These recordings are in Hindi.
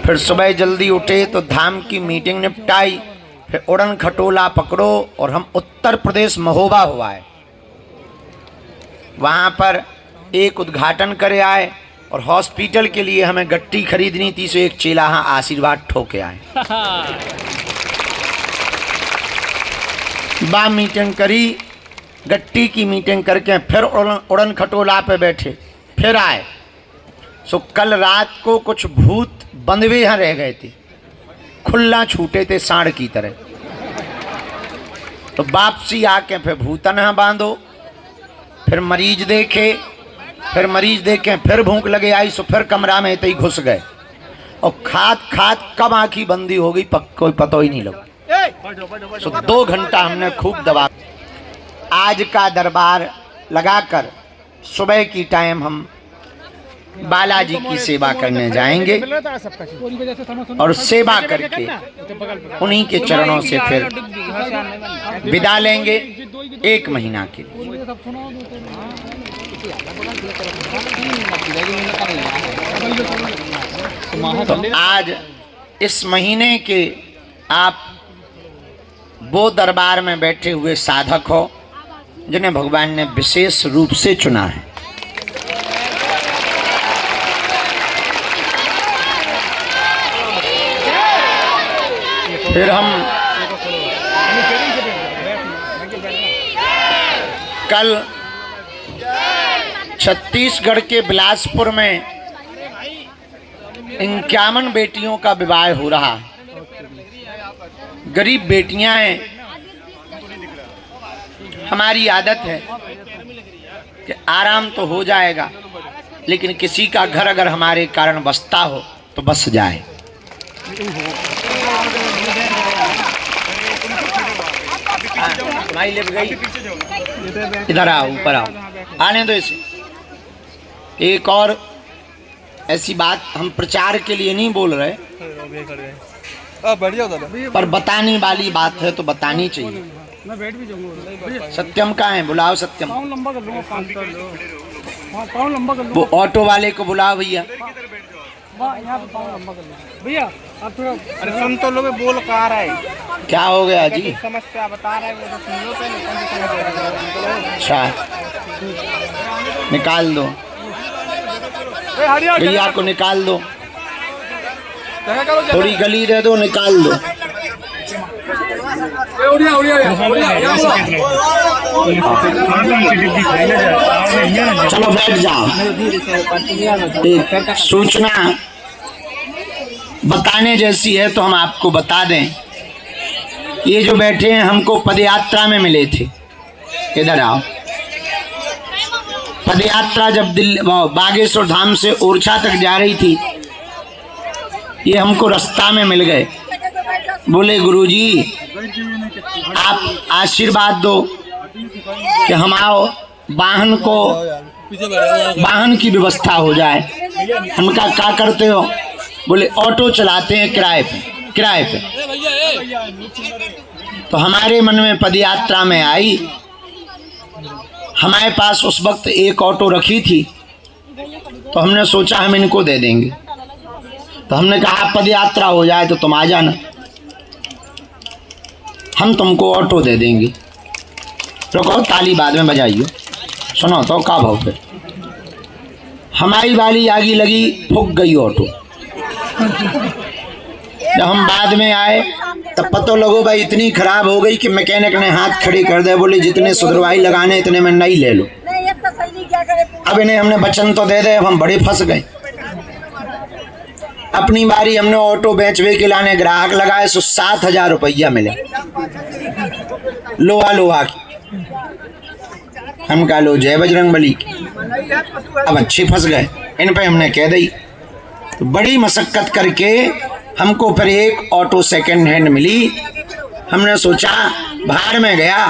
फिर सुबह जल्दी उठे तो धाम की मीटिंग निपटाई, फिर उड़न खटोला पकड़ो और हम उत्तर प्रदेश महोबा हुआ है, वहाँ पर एक उद्घाटन करे आए और हॉस्पिटल के लिए हमें गट्टी खरीदनी थी, सो एक चेला हाँ आशीर्वाद ठोके आए। बा मीटिंग करी, गट्टी की मीटिंग करके फिर उड़न खटोला पे बैठे, फिर आए। सो कल रात को कुछ भूत बंधवे यहाँ रह गए थे, खुल्ला छूटे थे सांड की तरह। तो वापसी आके फिर भूतन यहाँ बांधो, फिर मरीज देखे, फिर भूख लगे आई, सो फिर कमरा में इतने ही घुस गए और खात कब आँखी बंदी हो गई कोई पता ही नहीं लगा। सो 2 घंटा हमने खूब दबा। आज का दरबार लगाकर सुबह की टाइम हम बालाजी की सेवा करने जाएंगे और सेवा करके उन्हीं के चरणों से फिर विदा लेंगे 1 महीना के लिए। तो आज इस महीने के आप वो दरबार में बैठे हुए साधक हो जिन्हें भगवान ने विशेष रूप से चुना है। फिर हम कल छत्तीसगढ़ के बिलासपुर में 51 बेटियों का विवाह हो रहा है। गरीब बेटियां हैं। हमारी आदत है कि आराम तो हो जाएगा, लेकिन किसी का घर अगर हमारे कारण बसता हो तो बस जाए। तुम्हारी लिप गई, इधर आओ, ऊपर आओ, आने दो इसे। एक और ऐसी बात हम प्रचार के लिए नहीं बोल रहे, पर बताने वाली बात है तो बतानी चाहिए। मैं बैठ भी जाऊंगा। सत्यम कहाँ है? बुलाओ सत्यम। पाँव लंबा कर लूँगा, पाँव लंबा कर लूँगा। वो ऑटो वाले को बुलाओ भैया। यहाँ पे पाँव लंबा कर लूँगा भैया। आप थोड़ा अरे सुन तो लोग बोल कहाँ रहा है, क्या हो गया जी? समस्या बता रहे हैं, सुन लो पहले। अच्छा, निकाल दो भैया को, निकाल दो, थोड़ी गली दे दो, निकाल दो। चलो बैठ जाओ। एक सूचना बताने जैसी है तो हम आपको बता दें। ये जो बैठे हैं हमको पदयात्रा में मिले थे। इधर आओ। पदयात्रा जब बागेश्वर धाम से ओरछा तक जा रही थी, ये हमको रास्ता में मिल गए। बोले गुरुजी आप आशीर्वाद दो कि हम आओ, वाहन की व्यवस्था हो जाए। हम क्या करते हो? बोले ऑटो चलाते हैं किराए पे। तो हमारे मन में पदयात्रा में आई, हमारे पास उस वक्त एक ऑटो रखी थी, तो हमने सोचा हम इनको दे देंगे। तो हमने कहा पदयात्रा हो जाए तो तुम आ जाना, हम तुमको ऑटो दे देंगे। तो कहो ताली बाद में बजाइयो। सुनो तो का भाव पे हमारी वाली आगी लगी, फूक गई ऑटो। जब हम बाद में आए तब पता लगो भाई इतनी खराब हो गई कि मैकेनिक ने हाथ खड़े कर दे, बोले जितने सुधरवाई लगाने इतने में नहीं ले लो। अब इन्हें हमने वचन तो दे दे, अब हम बड़े फंस गए। अपनी बारी हमने ऑटो बेच के लाने ग्राहक लगाए, सो 7,000 रुपया मिले लोहा की। हम कहा लो जय बजरंगबली की। अब अच्छे फंस गए, इन पे हमने कह दी। तो बड़ी मशक्कत करके हमको फिर एक ऑटो सेकंड हैंड मिली। हमने सोचा भाड़ में गया,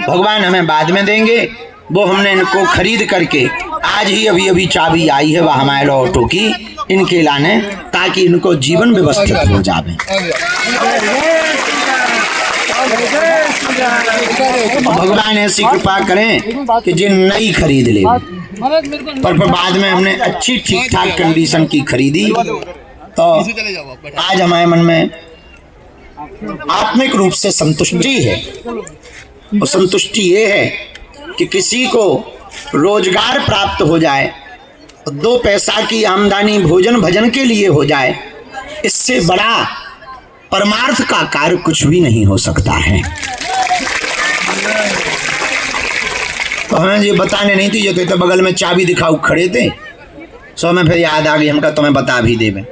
भगवान हमें बाद में देंगे। वो हमने इनको खरीद करके आज ही अभी चाबी आई है वह हमारे ऑटो की, इनके लाने, ताकि इनको जीवन व्यवस्थित हो जाए। भगवान ऐसी कृपा करें कि जिन नई खरीद ले, पर बाद में हमने अच्छी ठीक ठाक कंडीशन की खरीदी। तो आज हमारे मन में आत्मिक रूप से संतुष्टि है, और संतुष्टि ये है कि किसी को रोजगार प्राप्त हो जाए, 2 पैसा की आमदनी भोजन भजन के लिए हो जाए, इससे बड़ा परमार्थ का कार्य कुछ भी नहीं हो सकता है। तो हमें ये बताने नहीं थी, ये कहते बगल में चाबी दिखाओ खड़े थे, सो में फिर याद आ गई, हमका तुम्हें बता भी देवे।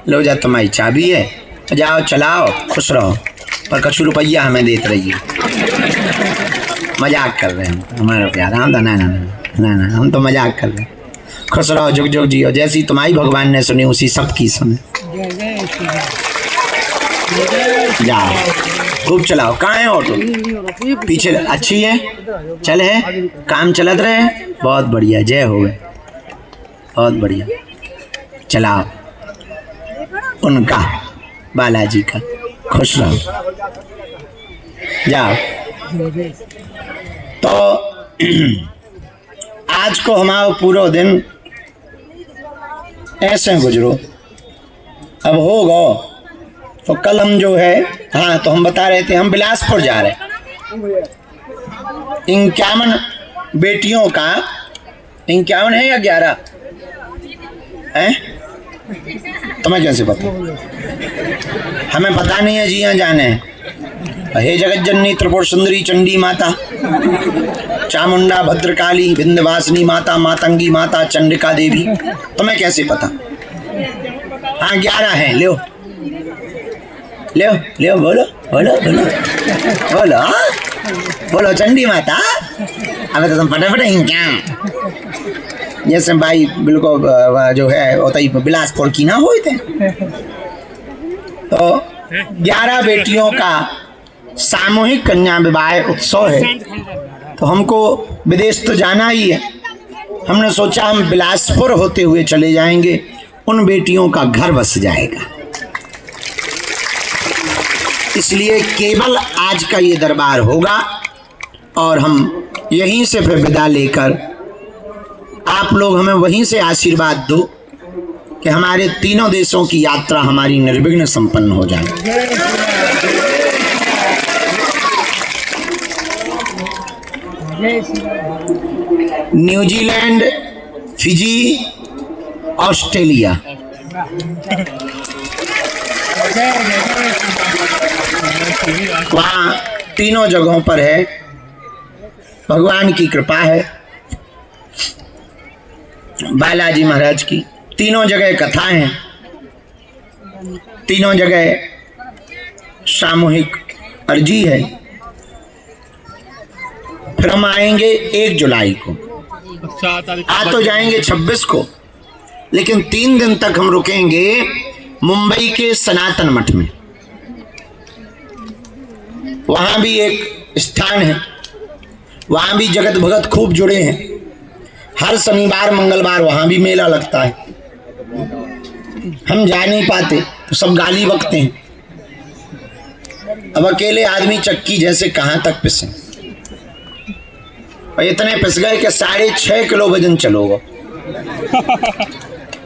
लो जा तुम्हारी चाबी है, जाओ चलाओ खुश रहो, पर कुछ रुपया हमें देते रहिए। मजाक कर रहे हैं हमारे प्यार, हम तो ना ना ना ना, हम तो मजाक कर रहे हैं। खुश रहो, जुग जुग जियो, जैसी तुम्हारी भगवान ने सुनी उसी सबकी सुने। जाओ खूब चलाओ। कहाँ है ऑटो? पीछे। अच्छी है, चले काम चलत रहे, बहुत बढ़िया, जय हो गए, बहुत बढ़िया। चलाओ उनका, बालाजी का, खुश रहो, जाओ। तो आज को हमारा पूरा दिन ऐसे गुजरो। अब होगा तो कल हम जो है, हाँ तो हम बता रहे थे हम बिलासपुर जा रहे, 51 बेटियों का, 51 है या 11 है, तुम्हें कैसे पता? हमें पता नहीं है जी, यहाँ जाने हैं। हे जगत जननी त्रिपुर सुंदरी चंडी माता, चामुंडा भद्रकाली विंध्यवासिनी माता, मातंगी माता, चंडिका देवी, तुम्हें कैसे पता? हाँ 11 हैं, ले ले ले, बोलो बोलो बोलो बोलो, हाँ बोलो चंडी माता। अबे तो तुम फटाफट क्या जैसे भाई बिल्कुल जो है होता ही बिलासपुर की ना हुए थे। तो 11 बेटियों का सामूहिक कन्या विवाह उत्सव है, तो हमको विदेश तो जाना ही है। हमने सोचा हम बिलासपुर होते हुए चले जाएंगे, उन बेटियों का घर बस जाएगा, इसलिए केवल आज का ये दरबार होगा और हम यहीं से फिर विदा लेकर आप लोग हमें वहीं से आशीर्वाद दो कि हमारे तीनों देशों की यात्रा हमारी निर्विघ्न संपन्न हो जाए। न्यूजीलैंड, फिजी, ऑस्ट्रेलिया, वहाँ तीनों जगहों पर है, भगवान की कृपा है, बालाजी महाराज की। तीनों जगह कथाएं हैं, तीनों जगह सामूहिक अर्जी है। फिर हम आएंगे 1 जुलाई को, आ तो जाएंगे 26 को, लेकिन 3 दिन तक हम रुकेंगे मुंबई के सनातन मठ में। वहां भी एक स्थान है, वहां भी जगत भगत खूब जुड़े हैं। हर शनिवार मंगलवार वहां भी मेला लगता है। हम जा नहीं पाते तो सब गाली बकते हैं। अब अकेले आदमी चक्की जैसे कहां तक पिसे, और इतने पिस गए कि 6.5 किलो वजन चलोगा।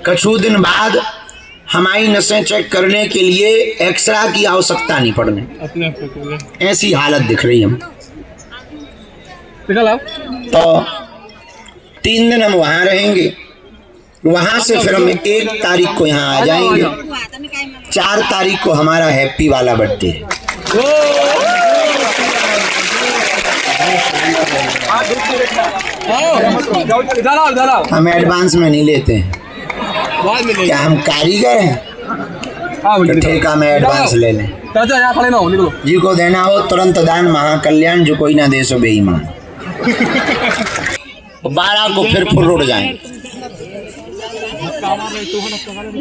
कुछ दिन बाद हमारी नसें चेक करने के लिए एक्सरा की आवश्यकता नहीं पड़ने, ऐसी हालत दिख रही हम। तो 3 दिन हम वहां रहेंगे, वहां से फिर हम 1 तारीख को यहाँ आ जाएंगे। 4 तारीख को हमारा हैप्पी वाला बर्थडे है। हम एडवांस में नहीं लेते हैं, क्या हम कारीगर हैं? तो ठेका में एडवांस ले लें। जी को देना हो तुरंत दान महाकल्याण, जो कोई ना दे सो बेईमान। 12 को फिर फुल रोड जाएंगे।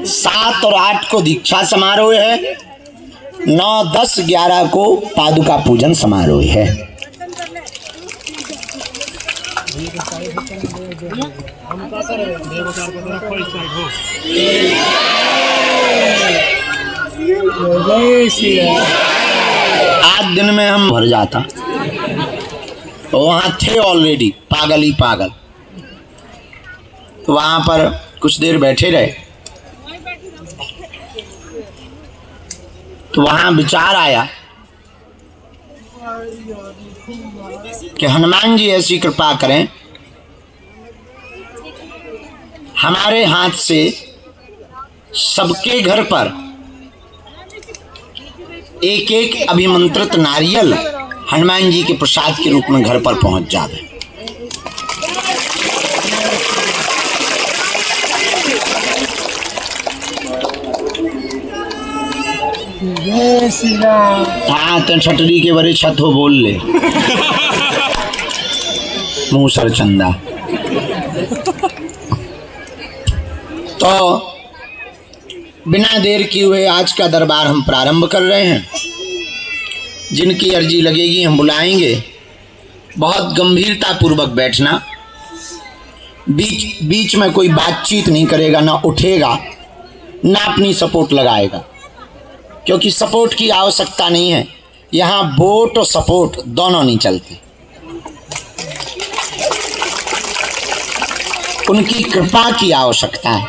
7 और 8 को दीक्षा समारोह है। 9, 10, 11 को पादुका पूजन समारोह है। आज दिन में हम भर जाता, तो वहाँ थे ऑलरेडी पागल ही पागल, तो वहाँ पर कुछ देर बैठे रहे। तो वहां विचार आया कि हनुमान जी ऐसी कृपा करें, हमारे हाथ से सबके घर पर एक एक अभिमंत्रित नारियल हनुमान जी के प्रसाद के रूप में घर पर पहुंच जावे। हाँ तो छटरी के बड़े छत हो बोल ले मुंह सर चंदा। तो बिना देर किए हुए आज का दरबार हम प्रारंभ कर रहे हैं। जिनकी अर्जी लगेगी हम बुलाएंगे। बहुत गंभीरता पूर्वक बैठना, बीच बीच में कोई बातचीत नहीं करेगा, ना उठेगा ना अपनी सपोर्ट लगाएगा, क्योंकि सपोर्ट की आवश्यकता नहीं है। यहाँ वोट और सपोर्ट दोनों नहीं चलती। उनकी कृपा की आवश्यकता है।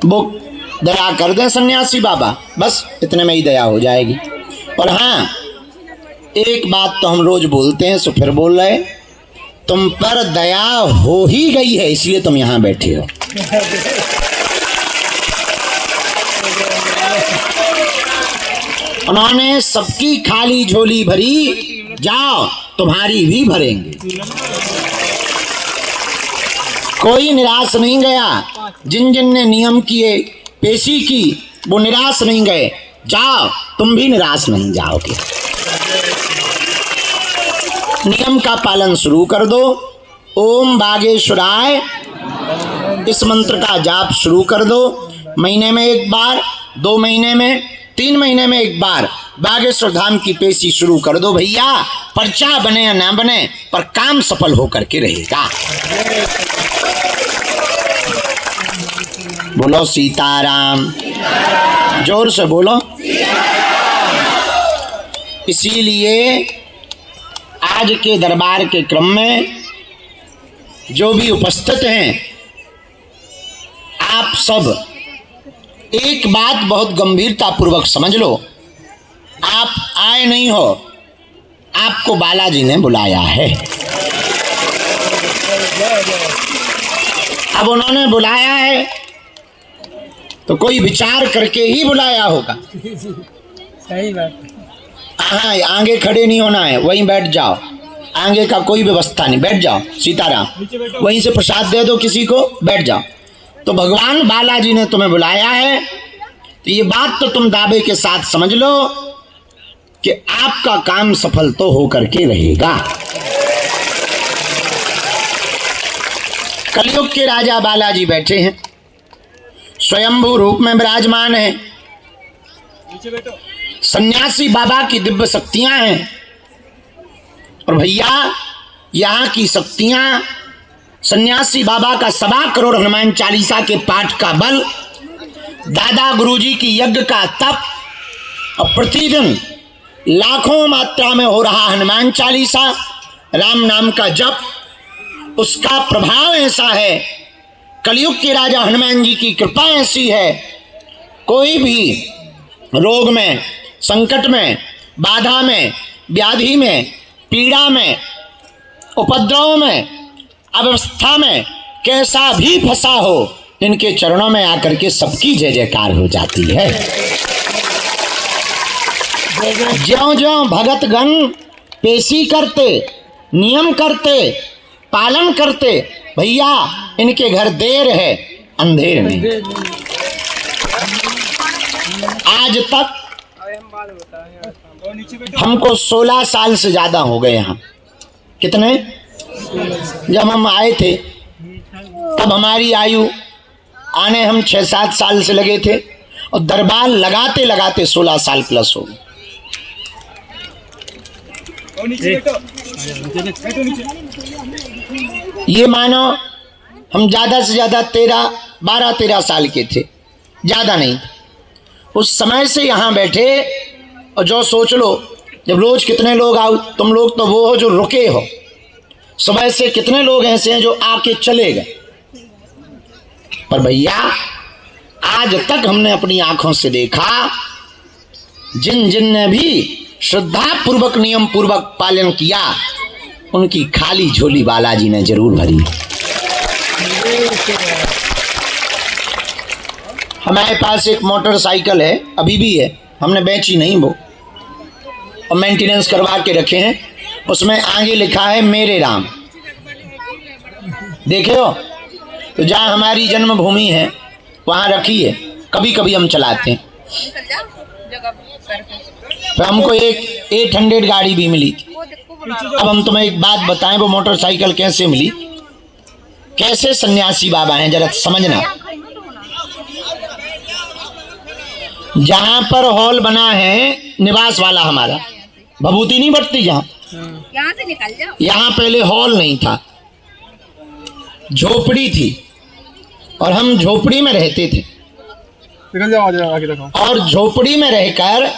वो दया कर दें सन्यासी बाबा, बस इतने में ही दया हो जाएगी। और हाँ, एक बात तो हम रोज बोलते हैं, सो फिर बोल रहे, तुम पर दया हो ही गई है इसलिए तुम यहाँ बैठे हो। उन्होंने सबकी खाली झोली भरी, जाओ तुम्हारी भी भरेंगे। कोई निराश नहीं गया। जिन जिन ने नियम किए, पेशी की, वो निराश नहीं गए। जाओ तुम भी निराश नहीं जाओगे। नियम का पालन शुरू कर दो। ओम बागेश्वराय इस मंत्र का जाप शुरू कर दो। महीने में एक बार, 2 महीने में, 3 महीने में एक बार बागेश्वर धाम की पेशी शुरू कर दो भैया। पर्चा बने या ना बने, पर काम सफल होकर के रहेगा। बोलो सीताराम, जोर से बोलो। इसीलिए आज के दरबार के क्रम में जो भी उपस्थित हैं, आप सब एक बात बहुत गंभीरता पूर्वक समझ लो। आप आए नहीं हो, आपको बालाजी ने बुलाया है। अब उन्होंने बुलाया है तो कोई विचार करके ही बुलाया होगा। सही बात। हाँ, आगे खड़े नहीं होना है, वहीं बैठ जाओ। आगे का कोई व्यवस्था नहीं, बैठ जाओ। सीताराम, वहीं से प्रसाद दे दो किसी को, बैठ जाओ। तो भगवान बालाजी ने तुम्हें बुलाया है, तो ये बात तो तुम दावे के साथ समझ लो कि आपका काम सफल तो होकर के रहेगा। कलयुग के राजा बालाजी बैठे हैं, स्वयंभू रूप में विराजमान है। सन्यासी बाबा की दिव्य शक्तियां हैं। और भैया, यहाँ की शक्तियां, सन्यासी बाबा का 1.25 करोड़ हनुमान चालीसा के पाठ का बल, दादा गुरुजी की यज्ञ का तप, और प्रतिदिन लाखों मात्रा में हो रहा हनुमान चालीसा, राम नाम का जप, उसका प्रभाव ऐसा है। कलयुग के राजा हनुमान जी की कृपा ऐसी है, कोई भी रोग में, संकट में, बाधा में, व्याधि में, पीड़ा में, उपद्रव में, अवस्था में कैसा भी फंसा हो, इनके चरणों में आकर के सबकी जय जयकार हो जाती है। ज्यों ज्यों भगतगण पेशी करते, नियम करते, पालन करते, भैया इनके घर देर है, अंधेर नहीं। आज तक हमको 16 साल से ज्यादा हो गए यहाँ। कितने? जब हम आए थे तब हमारी आयु आने हम 6-7 साल से लगे थे, और दरबार लगाते लगाते 16 साल प्लस हो गए। ये मानो हम ज्यादा से ज्यादा 12-13 साल के थे, ज्यादा नहीं। उस समय से यहाँ बैठे, और जो सोच लो जब रोज कितने लोग आओ, तुम लोग तो वो हो जो रुके हो, सुबह से कितने लोग ऐसे हैं जो आके चले गए। पर भैया आज तक हमने अपनी आंखों से देखा, जिन जिन ने भी श्रद्धा पूर्वक नियम पूर्वक पालन किया, उनकी खाली झोली बालाजी ने जरूर भरी। हमारे पास एक मोटरसाइकिल है, अभी भी है, हमने बेची नहीं वो, और मेंटेनेंस करवा के रखे हैं। उसमें आगे लिखा है मेरे राम, देखे हो? तो जहाँ हमारी जन्मभूमि है वहाँ रखी है, कभी कभी हम चलाते हैं। तो हमको एक 800 गाड़ी भी मिली थी। अब हम तुम्हें एक बात बताएं, वो मोटरसाइकिल कैसे मिली, कैसे सन्यासी बाबा हैं, जरा समझना। जहाँ पर हॉल बना है निवास वाला हमारा, भभूति नहीं बढ़ती जहाँ, यहाँ से निकल जाओ। यहाँ पहले हॉल नहीं था, झोपड़ी थी, और हम झोपड़ी में रहते थे। निकल जाओ, आगे देखो। और झोपड़ी में रहकर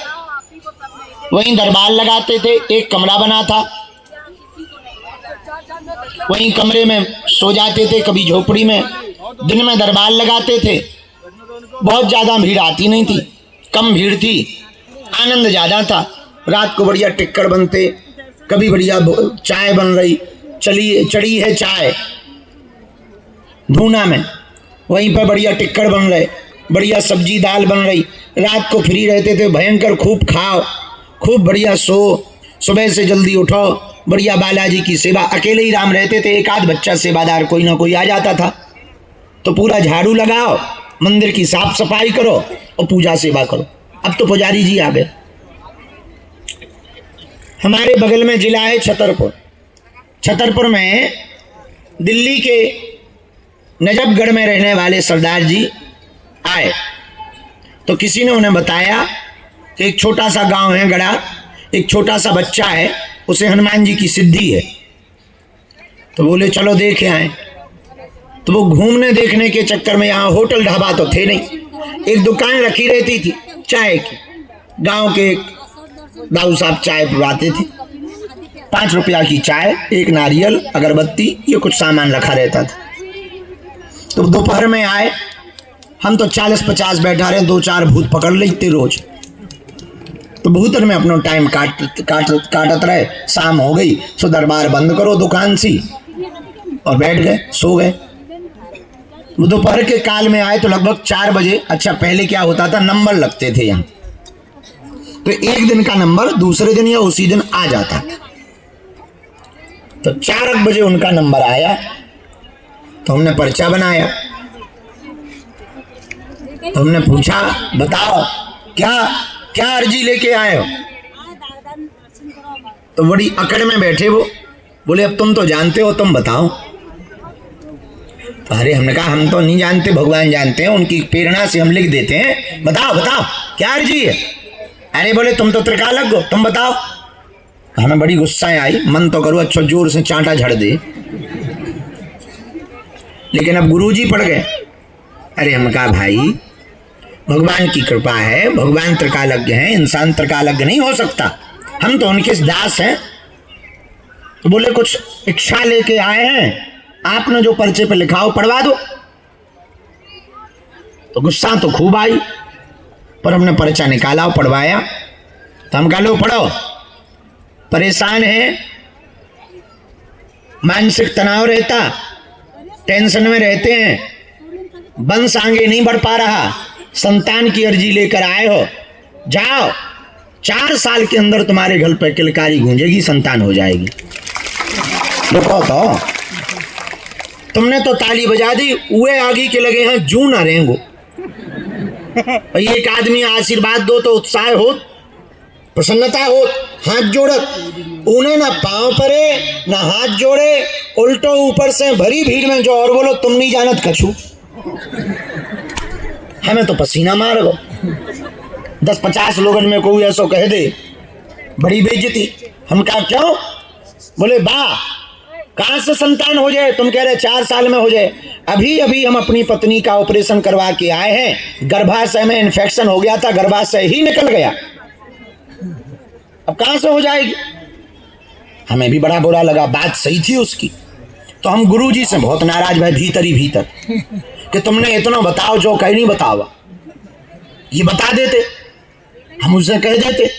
वहीं दरबार लगाते थे। एक कमरा बना था, वहीं कमरे में सो जाते थे, कभी झोपड़ी में। दिन में दरबार लगाते थे। बहुत ज़्यादा भीड़ आती नहीं थी, कम भीड़ थी, आनंद ज़्यादा था। रात को बढ़िया टिक्कर बनते, कभी बढ़िया चाय बन रही, चढ़ी है चाय धूना में, वहीं पर बढ़िया टिक्कर बन रहे, बढ़िया सब्जी दाल बन रही। रात को फ्री रहते थे, भयंकर खूब खाओ, खूब बढ़िया सो, सुबह से जल्दी उठो, बढ़िया बालाजी की सेवा। अकेले ही राम रहते थे, एक आध बच्चा सेवादार कोई ना कोई आ जाता था, तो पूरा झाड़ू लगाओ, मंदिर की साफ सफाई करो और पूजा सेवा करो। अब तो पुजारी जी आ गए। हमारे बगल में जिला है छतरपुर। छतरपुर में दिल्ली के नजफगढ़ में रहने वाले सरदार जी आए, तो किसी ने उन्हें बताया कि एक छोटा सा गांव है गड़ा, एक छोटा सा बच्चा है, उसे हनुमान जी की सिद्धि है। तो बोले चलो देखे आए। तो वो घूमने देखने के चक्कर में, यहाँ होटल ढाबा तो थे नहीं, एक दुकान रखी रहती थी चाय की। गांव के दाऊ साहब चाय पिलाते थे, 5 रुपया की चाय, एक नारियल, अगरबत्ती, ये कुछ सामान रखा रहता था। तो दोपहर में आए, हम तो 40-50 बैठा रहे, 2-4 भूत पकड़ लेते रोज। तो भूतन में अपना टाइम काटत रहे। शाम हो गई, सो दरबार बंद करो दुकान सी, और बैठ गए, सो गए। दोपहर के काल में आए तो लगभग 4 बजे। अच्छा, पहले क्या होता था, नंबर लगते थे यहाँ, तो एक दिन का नंबर दूसरे दिन या उसी दिन आ जाता था। तो 4 बजे उनका नंबर आया, तो हमने पर्चा बनाया। तो हमने पूछा, बताओ क्या अर्जी लेके आए हो? तो बड़ी अकड़ में बैठे वो, बोले अब तुम तो जानते हो, तुम बताओ। तो अरे हमने कहा हम तो नहीं जानते, भगवान जानते हैं, उनकी प्रेरणा से हम लिख देते हैं, बताओ क्या अर्जी है? अरे बोले तुम तो त्रिकालज्ञ हो, तुम बताओ। हमें बड़ी गुस्सा आई, मन तो करो अच्छा जोर से चांटा झड़ दे, लेकिन अब गुरुजी पड़ गए। अरे हमने कहा भाई भगवान की कृपा है, भगवान त्रिकालज्ञ हैं, इंसान त्रिकालज्ञ नहीं हो सकता, हम तो उनके दास हैं। तो बोले कुछ इच्छा लेके आए हैं, आपने जो पर्चे पे लिखा हो पढ़वा दो। तो गुस्सा तो खूब आई, पर हमने पर्चा निकाला और पढ़वाया। तो हम कहा लो पढ़ो, परेशान है, मानसिक तनाव रहता, टेंशन में रहते हैं, वंश आगे नहीं बढ़ पा रहा, संतान की अर्जी लेकर आए हो, जाओ 4 साल के अंदर तुम्हारे घर पर किलकारी गूंजेगी, संतान हो जाएगी। देखो तो तुमने तो ताली बजा दी, उए आगे के लगे हैं जू ना रहेंगो। एक आदमी आशीर्वाद दो तो उत्साह हो, प्रसन्नता हो, हाथ जोड़त, उन्हें ना पांव परे ना हाथ जोड़े, उल्टो ऊपर से भरी भीड़ में जो और बोलो तुम नहीं जानत कछू। हमें तो पसीना मार गो, 10-50 लोगन में कोई ऐसा कह दे, बड़ी बेइज्जती। हम कहा क्यों? बोले बा कहाँ से संतान हो जाए, तुम कह रहे 4 साल में हो जाए। अभी हम अपनी पत्नी का ऑपरेशन करवा के आए हैं, गर्भाशय में इन्फेक्शन हो गया था, गर्भाशय ही निकल गया, अब कहाँ से हो जाएगी। हमें भी बड़ा बुरा लगा, बात सही थी उसकी। तो हम गुरुजी से बहुत नाराज भाई, भीतर ही भीतर। कि तुमने इतना बताओ जो कहीं नहीं बतावा, ये बता देते, हम उससे कह देते।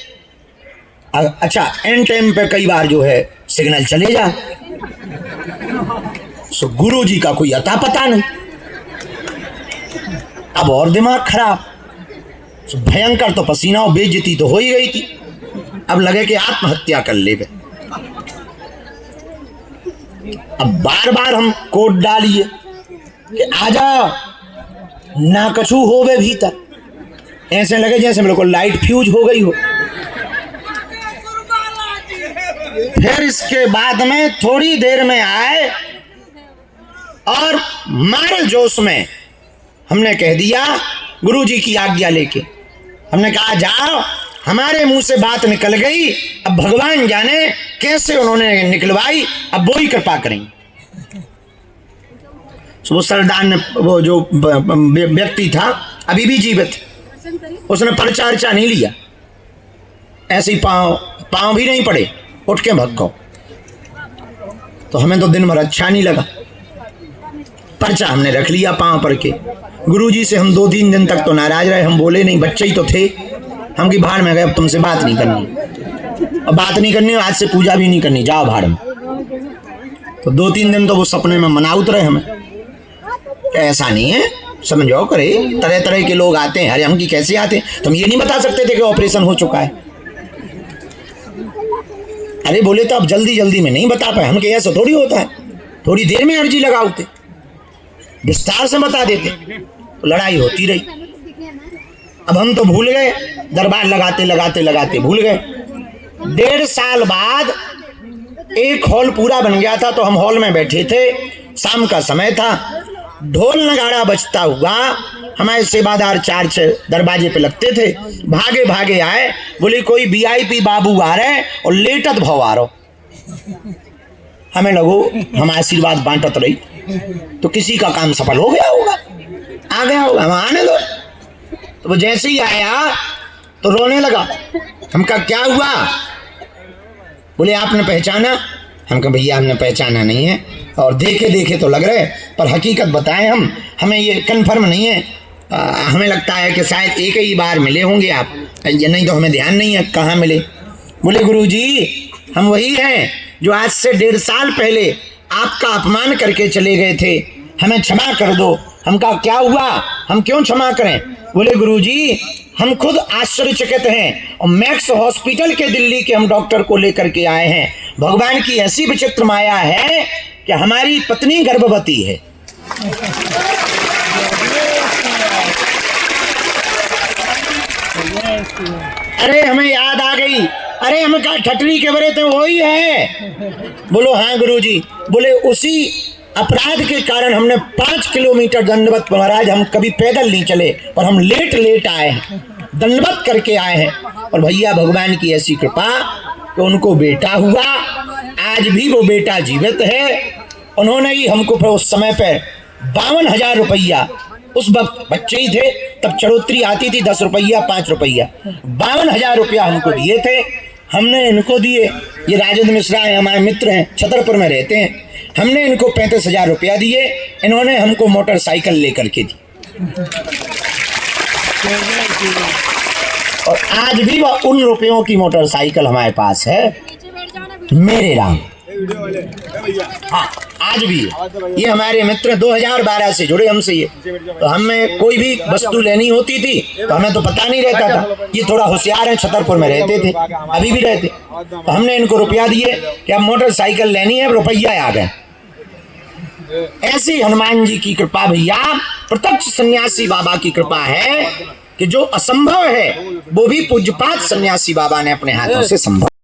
अच्छा एंड टाइम पे कई बार जो है सिग्नल चले जा, सो गुरु जी का कोई अता पता नहीं। अब और दिमाग खराब, सो भयंकर तो पसीना और बेइज्जती तो हो ही गई थी। अब लगे कि आत्महत्या कर ले। अब बार बार हम कोट डालिए कि आ जाओ ना कछु हो गए भीतर, ऐसे लगे जैसे मेरे को लाइट फ्यूज हो गई हो। फिर इसके बाद में थोड़ी देर में आए और मारे जोश में हमने कह दिया गुरुजी की आज्ञा लेके, हमने कहा जाओ, हमारे मुंह से बात निकल गई, अब भगवान जाने कैसे उन्होंने निकलवाई, अब वो ही कृपा करेंगे। तो वो सरदार ने, वो जो व्यक्ति था अभी भी जीवित, उसने पर्चा अर्चा नहीं लिया, ऐसे ही पाँव भी नहीं पड़े, उठ के भग गो। तो हमें तो दिन भर अच्छा नहीं लगा, पर्चा हमने रख लिया पाँव पर के। गुरुजी से हम 2-3 दिन तक तो नाराज रहे, हम बोले नहीं, बच्चे ही तो थे हम, की भाड़ में गए, अब तुमसे बात नहीं करनी, अब बात नहीं करनी, आज से पूजा भी नहीं करनी, जाओ भाड़ में। तो 2-3 दिन तो वो सपने में मना उतरे हमें, ऐसा नहीं है, समझो करे, तरह तरह के लोग आते हैं, अरे हम की कैसे आते हैं, तुम ये नहीं बता सकते थे कि ऑपरेशन हो चुका है। अरे बोले तो अब जल्दी जल्दी में नहीं बता पाए, हम के ऐसा थोड़ी होता है, थोड़ी देर में अर्जी लगाते, विस्तार से बता देते, तो लड़ाई होती रही। अब हम तो भूल गए, दरबार लगाते लगाते लगाते भूल गए। 1.5 साल बाद एक हॉल पूरा बन गया था, तो हम हॉल में बैठे थे, शाम का समय था, ढोल नगाड़ा बजता हुआ हमारे सेवादार 4-6 दरवाजे पे लगते थे, भागे भागे आए, बोले कोई VIP बाबू आ रहे और लेटत भाव आ रहा। हमें लगो हम आशीर्वाद बांटत रही, तो किसी का काम सफल हो गया होगा, आ गया होगा, हम आने दो। तो वो जैसे ही आया तो रोने लगा। हम कहा क्या हुआ? बोले आपने पहचाना? हम कहा भैया हमने पहचाना नहीं है, और देखे देखे तो लग रहे, पर हकीकत बताएं हम, हमें ये कन्फर्म नहीं है, हमें लगता है कि शायद एक ही बार मिले होंगे आप, ये नहीं तो हमें ध्यान नहीं है कहाँ मिले। बोले गुरुजी हम वही हैं जो आज से 1.5 साल पहले आपका अपमान करके चले गए थे, हमें क्षमा कर दो। हम कहा क्या हुआ, हम क्यों क्षमा करें? बोले गुरुजी हम खुद आश्चर्यचकित हैं, और मैक्स हॉस्पिटल के दिल्ली के हम डॉक्टर को लेकर के आए हैं। भगवान की ऐसी विचित्र माया है कि हमारी पत्नी गर्भवती है। अरे हमें याद आ गई, अरे हम कहा ठटरी के बरे थे वही है। बोलो हाँ गुरुजी। बोले उसी अपराध के कारण हमने 5 किलोमीटर दंडवत, महाराज हम कभी पैदल नहीं चले, पर हम लेट आए हैं, दंडवत करके आए हैं। और भैया भगवान की ऐसी कृपा कि उनको बेटा हुआ, आज भी वो बेटा जीवित है। उन्होंने ही हमको फिर उस समय पे 52,000 रुपया, उस वक्त बच्चे ही थे तब, चढ़ोतरी आती थी 10 रुपया 5 रुपया, 52,000 रुपया हमको दिए थे, हमने इनको दिए। ये राजेंद्र मिश्रा हैं, हमारे मित्र हैं, छतरपुर में रहते हैं, हमने इनको 35,000 रुपया दिए, इन्होंने हमको मोटरसाइकिल लेकर के दी। और आज भी वह उन रुपयों की मोटरसाइकिल हमारे पास है, मेरे राम। हाँ आज भी ये हमारे मित्र 2012 से जुड़े हमसे। ये तो हमें कोई भी वस्तु लेनी होती थी तो हमें तो पता नहीं रहता था, ये थोड़ा होशियार है, छतरपुर में रहते थे, अभी भी रहते, तो हमने इनको रुपया दिए कि अब मोटरसाइकिल लेनी है, रुपया आ गए। ऐसी हनुमान जी की कृपा भैया, प्रत्यक्ष सन्यासी बाबा की कृपा है कि जो असंभव है वो भी पूज्यपाद सन्यासी बाबा ने अपने हाथों से संभव